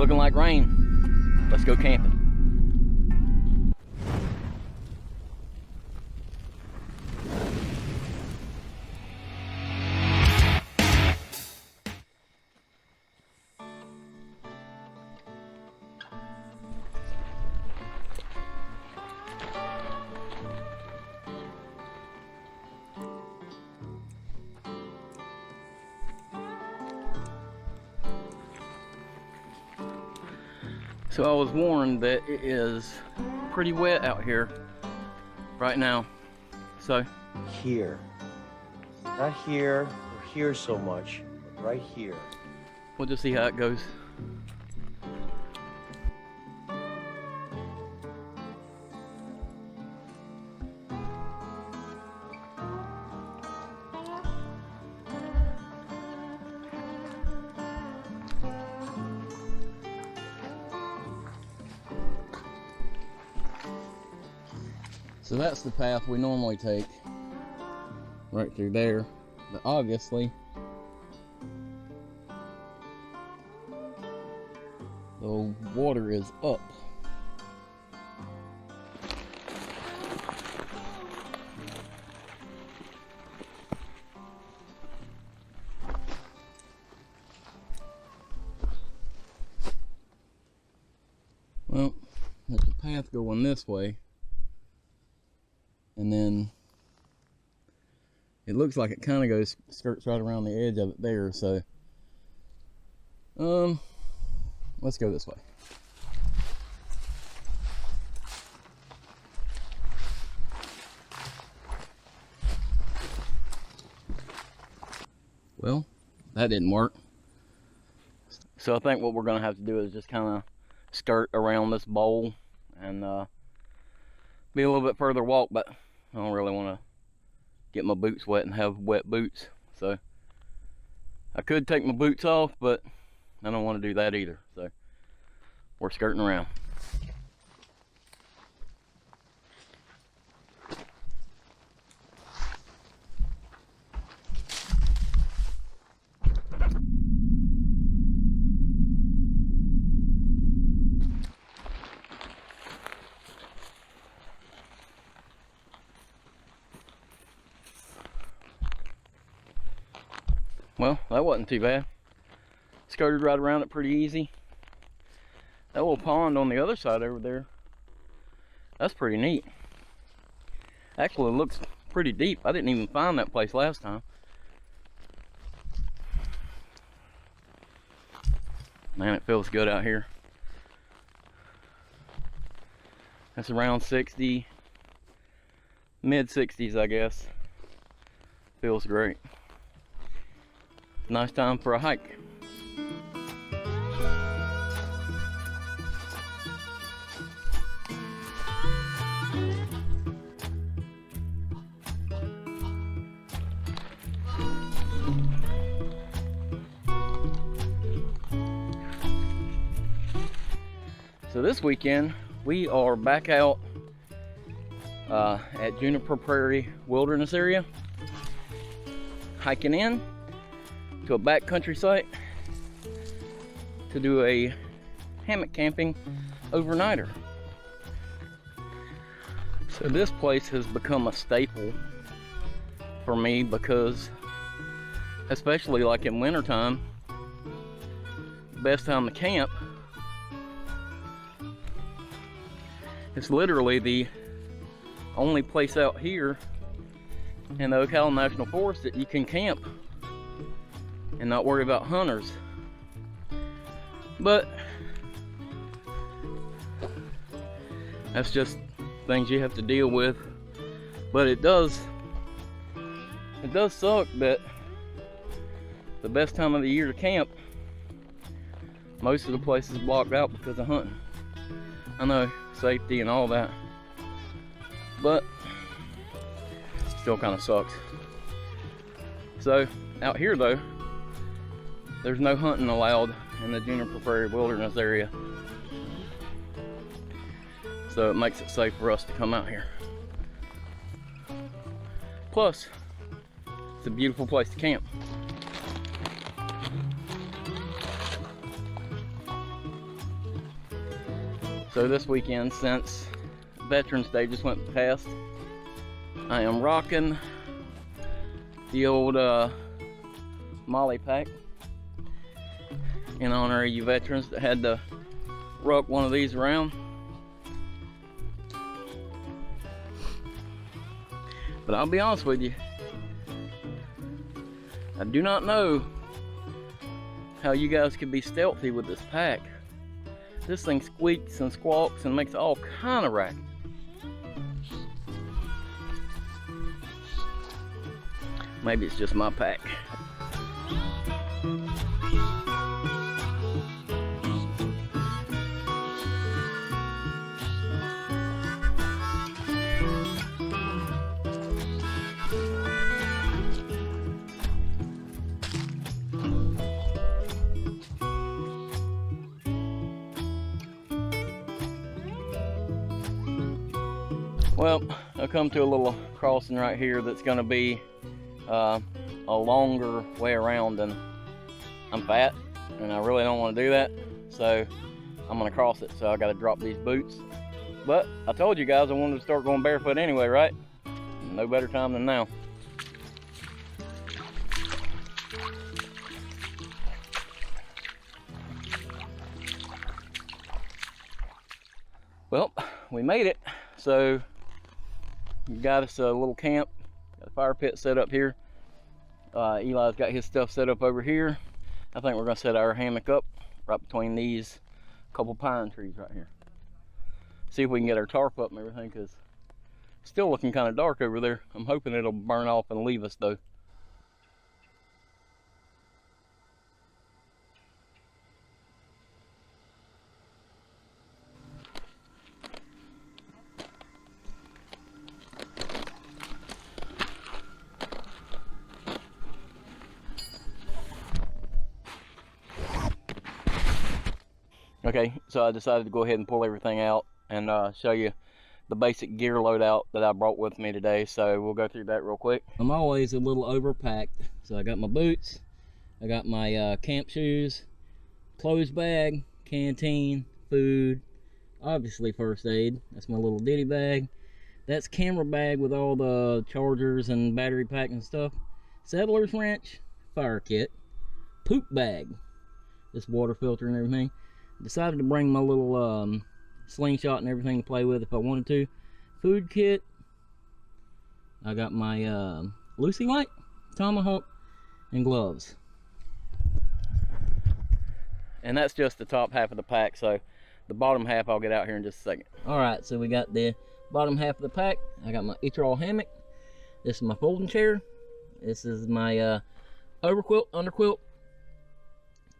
looking like rain. Let's go camping. So I was warned that it is pretty wet out here right now. So here, not here or here so much, but right here. We'll just see how it goes. So that's the path we normally take, right through there, but obviously the water is up. Well, there's a path going this way. And then it looks like it kind of skirts right around the edge of it there, so let's go this way. Well, that didn't work. So I think what we're gonna have to do is just kind of skirt around this bowl and be a little bit further walk, but I don't really want to get my boots wet and have wet boots. So I could take my boots off, but I don't want to do that either. So we're skirting around. Well, that wasn't too bad. Skirted right around it pretty easy. That little pond on the other side over there, that's pretty neat. Actually, it looks pretty deep. I didn't even find that place last time. Man, it feels good out here. That's around 60, mid 60s, I guess. Feels great. Nice time for a hike. So this weekend we are back out at Juniper Prairie wilderness area, hiking in to a backcountry site to do a hammock camping overnighter. So this place has become a staple for me because, especially like in wintertime, best time to camp, it's literally the only place out here in the Ocala National Forest that you can camp and not worry about hunters. But that's just things you have to deal with. But it does suck that the best time of the year to camp, most of the place is blocked out because of hunting. I know, safety and all that, but still kind of sucks. So out here though, there's no hunting allowed in the Juniper Prairie wilderness area, so it makes it safe for us to come out here. Plus, it's a beautiful place to camp. So this weekend, since Veterans Day just went past, I am rocking the old Molly pack in honor of you veterans that had to rock one of these around. But I'll be honest with you, I do not know how you guys could be stealthy with this pack. This thing squeaks and squawks and makes all kind of racket. Maybe it's just my pack. Well, I've come to a little crossing right here that's going to be a longer way around, and I'm fat and I really don't want to do that, so I'm going to cross it. So I got to drop these boots, but I told you guys I wanted to start going barefoot anyway, right? No better time than now. Well, we made it. So we got us a little camp, got a fire pit set up here. Eli's got his stuff set up over here. I think we're gonna set our hammock up right between these couple pine trees right here. See if we can get our tarp up and everything, because it's still looking kind of dark over there. I'm hoping it'll burn off and leave us though. Okay, so I decided to go ahead and pull everything out and show you the basic gear loadout that I brought with me today. So we'll go through that real quick. I'm always a little overpacked. So I got my boots, I got my camp shoes, clothes bag, canteen, food, obviously first aid. That's my little ditty bag. That's camera bag with all the chargers and battery pack and stuff. Settler's wrench, fire kit, poop bag, this water filter and everything. Decided to bring my little slingshot and everything to play with if I wanted to. Food kit. I got my Lucy light, tomahawk, and gloves. And that's just the top half of the pack, so the bottom half I'll get out here in just a second. Alright, so we got the bottom half of the pack. I got my Itrol hammock. This is my folding chair. This is my overquilt, underquilt,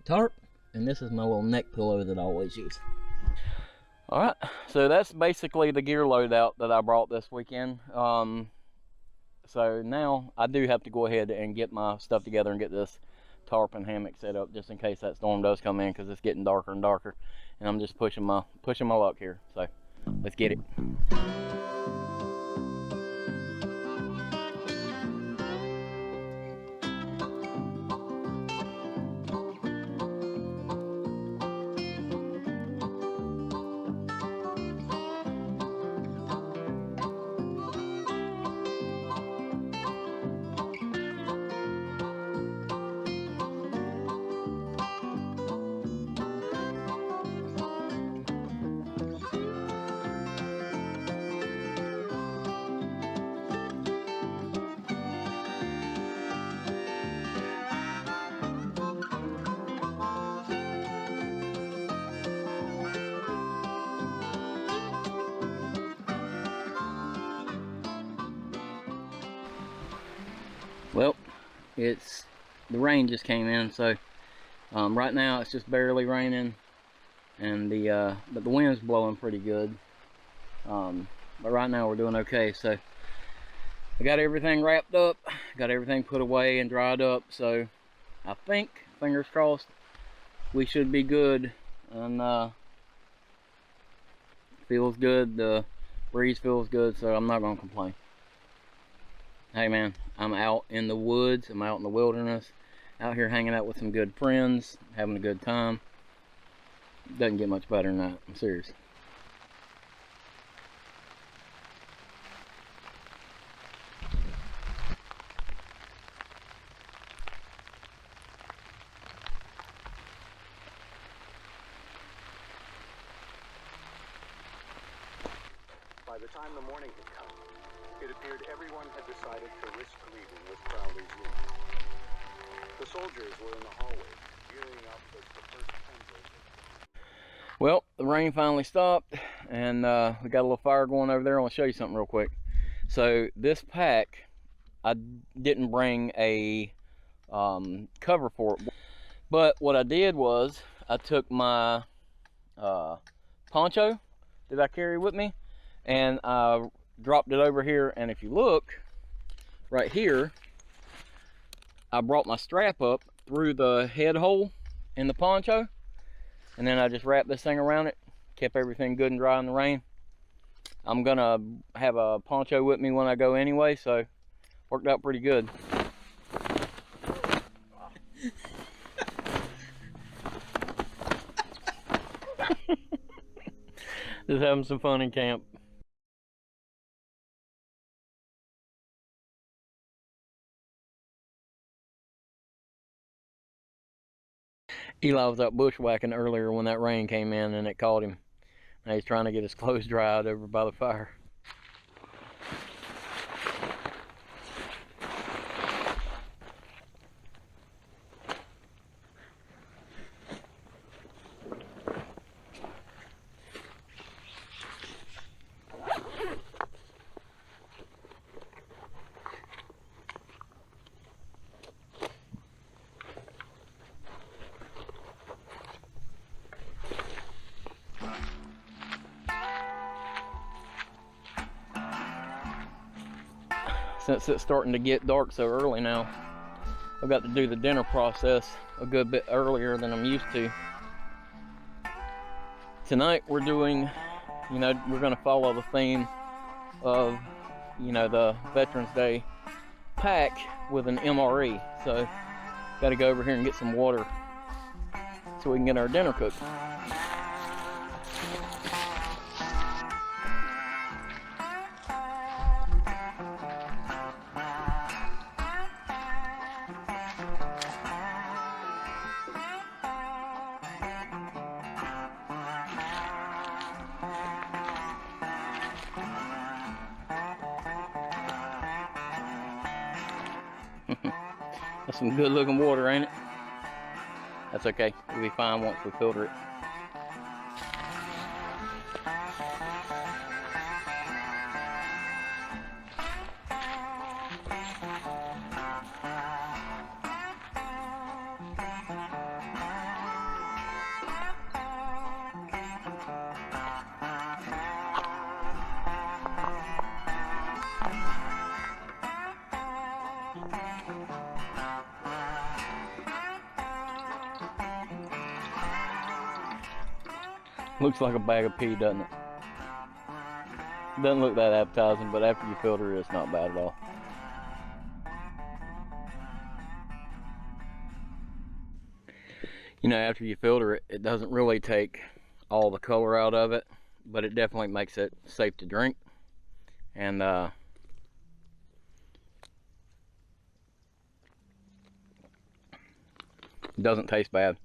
tarp. And this is my little neck pillow that I always use. Alright, so that's basically the gear loadout that I brought this weekend. So now I do have to go ahead and get my stuff together and get this tarp and hammock set up just in case that storm does come in, because it's getting darker and darker. And I'm just pushing my luck here. So let's get it. Well, the rain just came in, so right now it's just barely raining, and but the wind's blowing pretty good. But right now we're doing okay. So I got everything wrapped up, got everything put away and dried up. So I think, fingers crossed, we should be good. And feels good. The breeze feels good, so I'm not gonna complain. Hey man, I'm out in the woods, I'm out in the wilderness, out here hanging out with some good friends, having a good time. Doesn't get much better than that, I'm serious. By the time the morning had come, it appeared everyone had decided to risk leaving with Crowley's lead. The soldiers were in the hallway, gearing up as the first tendrils. Well, the rain finally stopped, and we got a little fire going over there. I want to show you something real quick. So this pack, I didn't bring a cover for it, but what I did was I took my poncho that I carry with me, and I dropped it over here. And if you look right here, I brought my strap up through the head hole in the poncho, and then I just wrapped this thing around it, kept everything good and dry in the rain. I'm gonna have a poncho with me when I go anyway, so worked out pretty good. Just having some fun in camp. Eli was out bushwhacking earlier when that rain came in and it caught him. Now he's trying to get his clothes dried over by the fire. Since it's starting to get dark so early now, I've got to do the dinner process a good bit earlier than I'm used to. Tonight we're doing, we're going to follow the theme of, the Veterans Day pack with an MRE. So, got to go over here and get some water so we can get our dinner cooked. That's some good looking water, ain't it? That's okay, we'll be fine once we filter it. Looks like a bag of pea, doesn't it? Doesn't look that appetizing, but after you filter it, it's not bad at all. After you filter it, it doesn't really take all the color out of it, but it definitely makes it safe to drink. And it doesn't taste bad.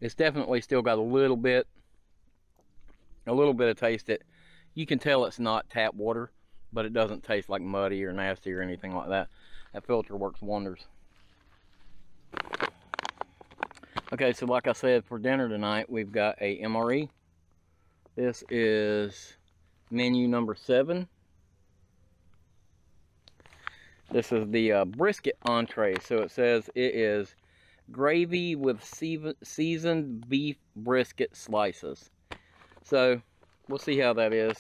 It's definitely still got a little bit of taste. That you can tell it's not tap water, but it doesn't taste like muddy or nasty or anything like that. That filter works wonders. Okay, so like I said, for dinner tonight we've got a MRE. This is menu number 7. This is the brisket entree. So it says it is gravy with seasoned beef brisket slices. So we'll see how that is.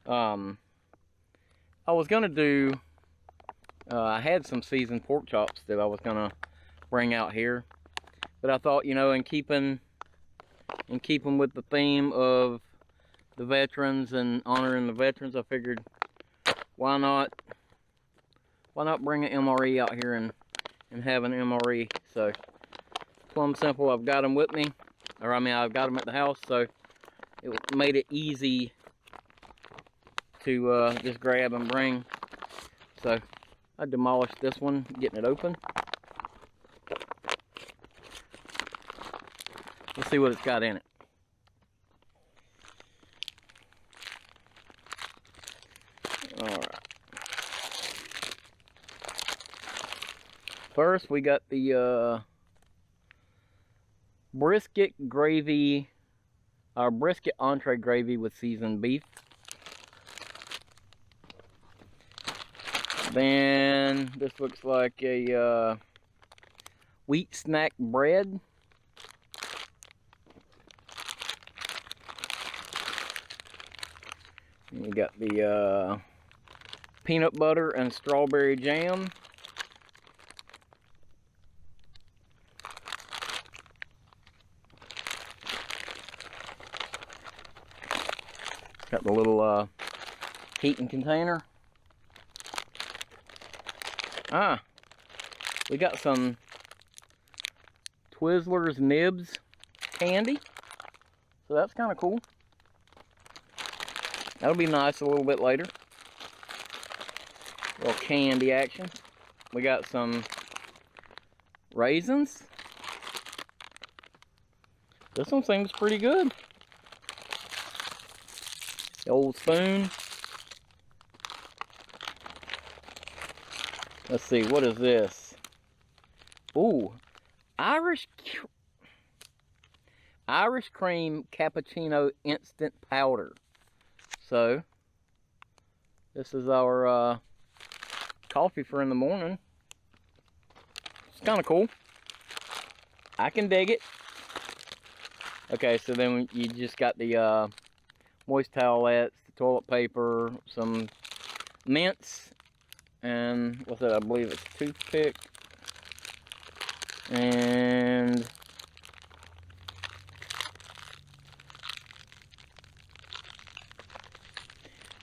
I was gonna do, I had some seasoned pork chops that I was gonna bring out here, but I thought, in keeping with the theme of the veterans and honoring the veterans, I figured why not bring an MRE out here and have an MRE. So plumb simple. I've got them with me, I've got them at the house, so it made it easy to just grab and bring. So I demolished this one, getting it open. Let's see what it's got in it. Alright. First, we got the brisket gravy, our brisket entree gravy with seasoned beef. Then, this looks like a wheat snack bread. And you got the peanut butter and strawberry jam. Got the little heating container. We got some Twizzlers Nibs candy. So that's kind of cool. That'll be nice a little bit later. A little candy action. We got some raisins. This one seems pretty good. The old spoon. Let's see, what is this? Ooh, Irish cream cappuccino instant powder. So, this is our coffee for in the morning. It's kind of cool. I can dig it. Okay, so then you just got the moist towelettes, the toilet paper, some mints, and what's that? I believe it's toothpick, and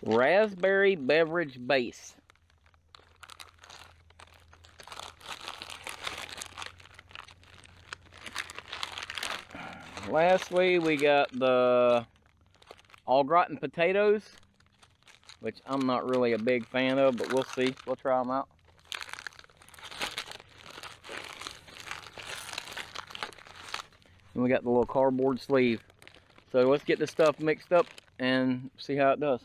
raspberry beverage base. Lastly, we got the au gratin potatoes, which I'm not really a big fan of, but we'll see. We'll try them out. And we got the little cardboard sleeve. So let's get this stuff mixed up and see how it does.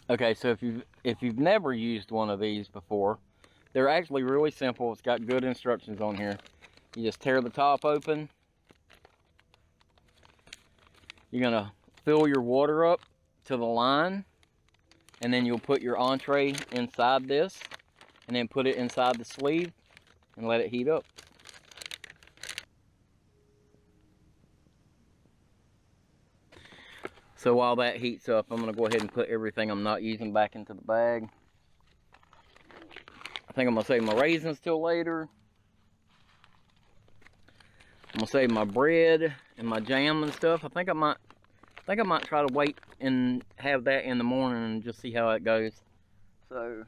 Okay, so if you've never used one of these before, they're actually really simple. It's got good instructions on here. You just tear the top open. You're gonna fill your water up to the line, and then you'll put your entree inside this, and then put it inside the sleeve and let it heat up. So while that heats up, I'm gonna go ahead and put everything I'm not using back into the bag. I think I'm gonna save my raisins till later. I'm gonna save my bread and my jam and stuff. I think I might try to wait and have that in the morning and just see how it goes. So,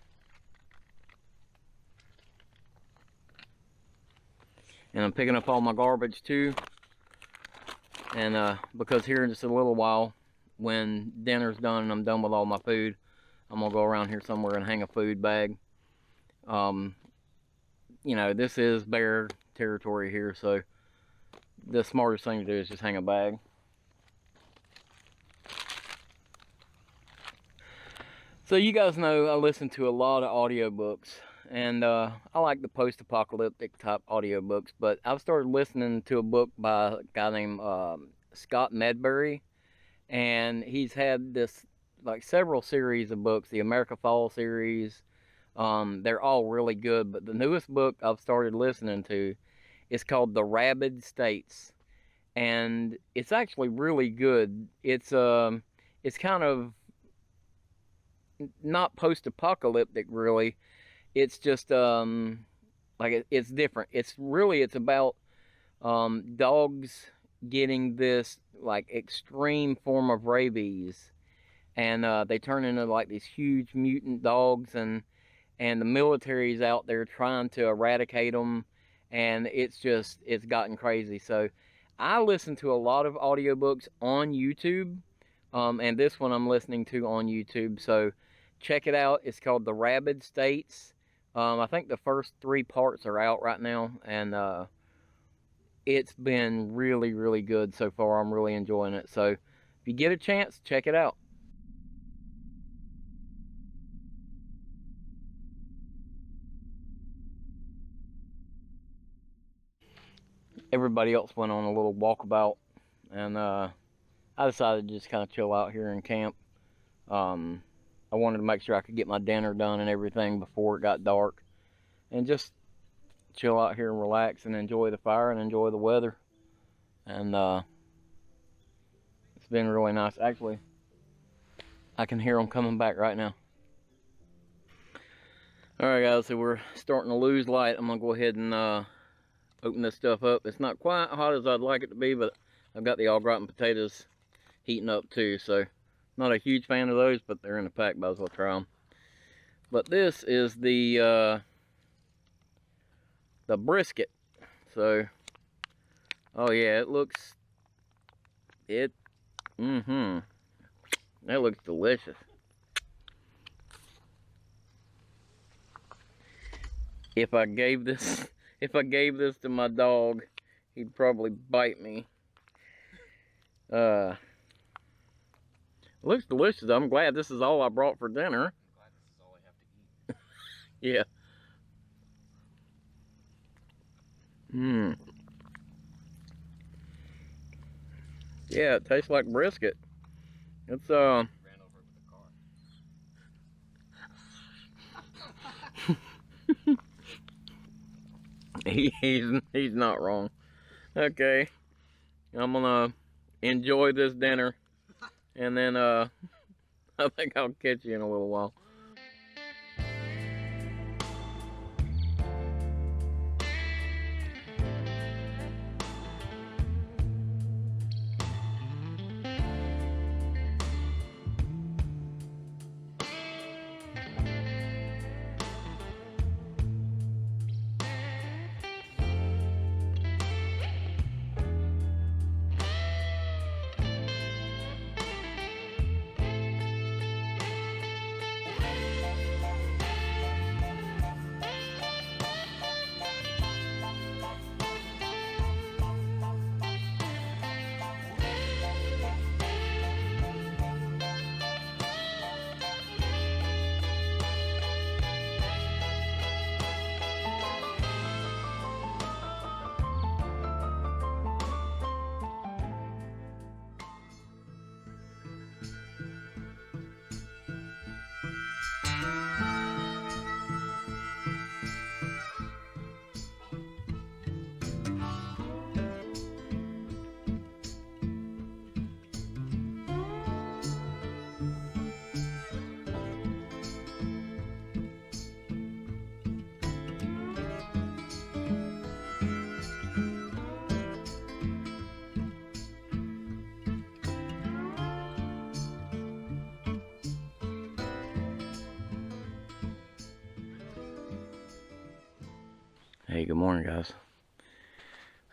and I'm picking up all my garbage too. And because here in just a little while, when dinner's done and I'm done with all my food, I'm gonna go around here somewhere and hang a food bag. You know, this is bear territory here, so the smartest thing to do is just hang a bag. So you guys know I listen to a lot of audiobooks, and I like the post-apocalyptic type audiobooks, but I've started listening to a book by a guy named Scott Medbury, and he's had this like several series of books, the America Fall series. They're all really good, but the newest book I've started listening to is called The Rabid States, and it's actually really good. It's kind of not post-apocalyptic really. It's just like it's different. It's about dogs getting this like extreme form of rabies, and they turn into like these huge mutant dogs, and the military's out there trying to eradicate them, and it's gotten crazy. So I listen to a lot of audiobooks on YouTube, and this one I'm listening to on YouTube, so check it out. It's called The Rabid States. I think the first 3 parts are out right now, and it's been really, really good so far. I'm really enjoying it. So if you get a chance, check it out. everybody else went on a little walkabout, and I decided to just kind of chill out here in camp. I wanted to make sure I could get my dinner done and everything before it got dark, and just chill out here and relax and enjoy the fire and enjoy the weather. And it's been really nice. Actually, I can hear them coming back right now. Alright guys, so we're starting to lose light. I'm gonna go ahead and open this stuff up. It's not quite hot as I'd like it to be, but I've got the au gratin potatoes heating up too, so not a huge fan of those, but they're in the pack, might as well try them. But this is the brisket. So, oh yeah, it looks, that looks delicious. If I gave this to my dog, he'd probably bite me. It looks delicious. I'm glad this is all I brought for dinner. I'm glad this is all I have to eat. Yeah. Yeah, it tastes like brisket. It's Ran over with a car. he's not wrong. Okay. I'm gonna enjoy this dinner, and then I think I'll catch you in a little while. Hey, good morning, guys.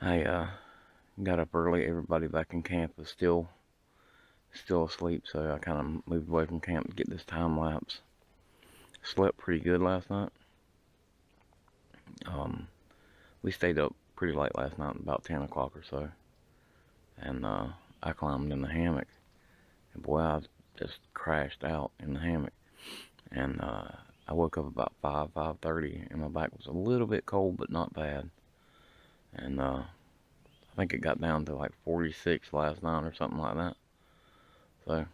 I got up early. Everybody back in camp is still asleep, so I kind of moved away from camp to get this time lapse. Slept pretty good last night. We stayed up pretty late last night, about 10 o'clock or so, and I climbed in the hammock, and boy, I just crashed out in the hammock, and I woke up about 5:30, and my back was a little bit cold, but not bad. And I think it got down to like 46 last night or something like that. So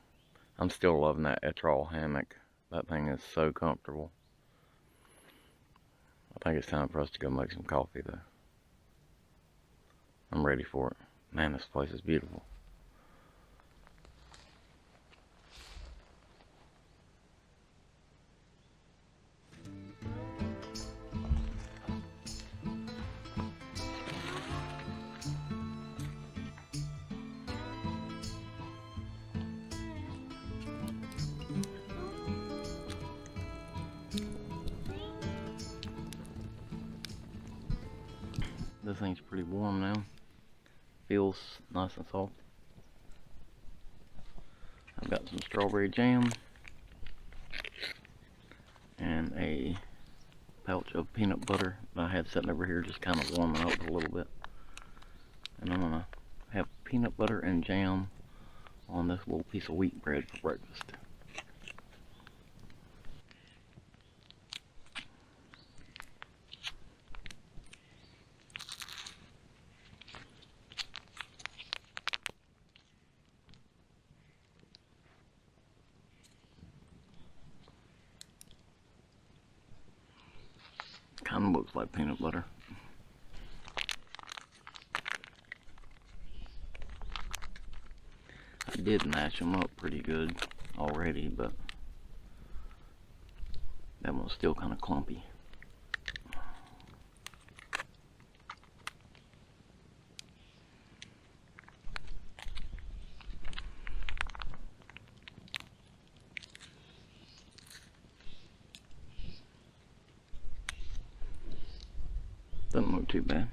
I'm still loving that Etrol hammock. That thing is so comfortable. I think it's time for us to go make some coffee though. I'm ready for it. Man, this place is beautiful. This thing's pretty warm now. Feels nice and soft. I've got some strawberry jam and a pouch of peanut butter that I had sitting over here just kind of warming up a little bit. And I'm gonna have peanut butter and jam on this little piece of wheat bread for breakfast. Kind of looks like peanut butter. I did mash them up pretty good already, but that one's still kind of clumpy. Doesn't look too bad.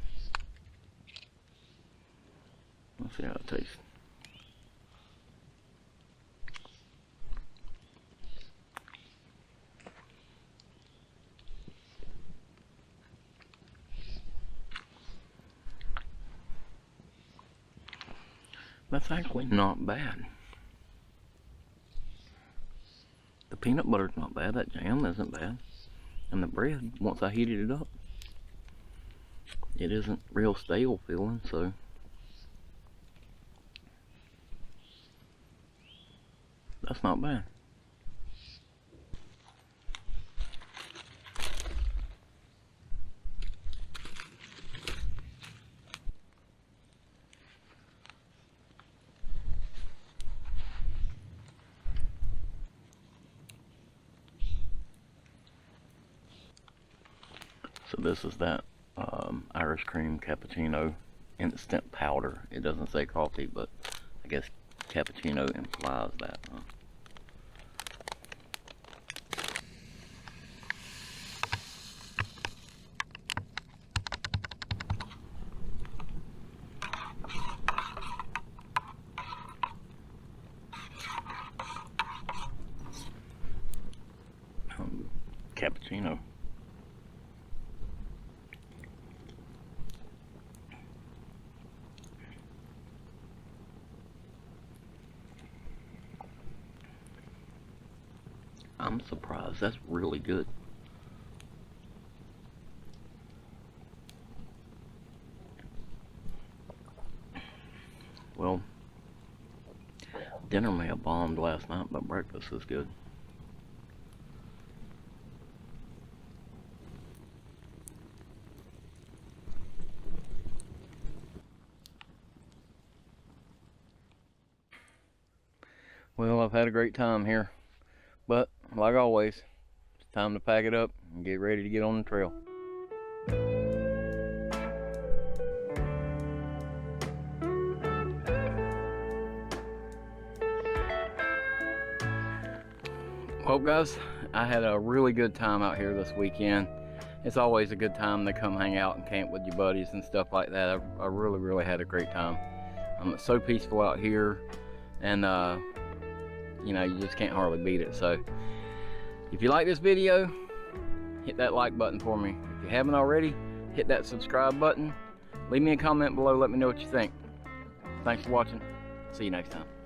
Let's see how it tastes. That's actually not bad. The peanut butter's not bad, that jam isn't bad. And the bread, once I heated it up, it isn't real stale feeling, so that's not bad. So this is that Irish cream cappuccino instant powder. It doesn't say coffee, but I guess cappuccino implies that. Cappuccino. I'm surprised. That's really good. Well, dinner may have bombed last night, but breakfast is good. Well, I've had a great time here, but like always, it's time to pack it up and get ready to get on the trail. Well guys, I had a really good time out here this weekend. It's always a good time to come hang out and camp with your buddies and stuff like that. I really had a great time. It's so peaceful out here, and you know, you just can't hardly beat it. So if you like this video, hit that like button for me. If you haven't already, hit that subscribe button. Leave me a comment below, let me know what you think. Thanks for watching. See you next time.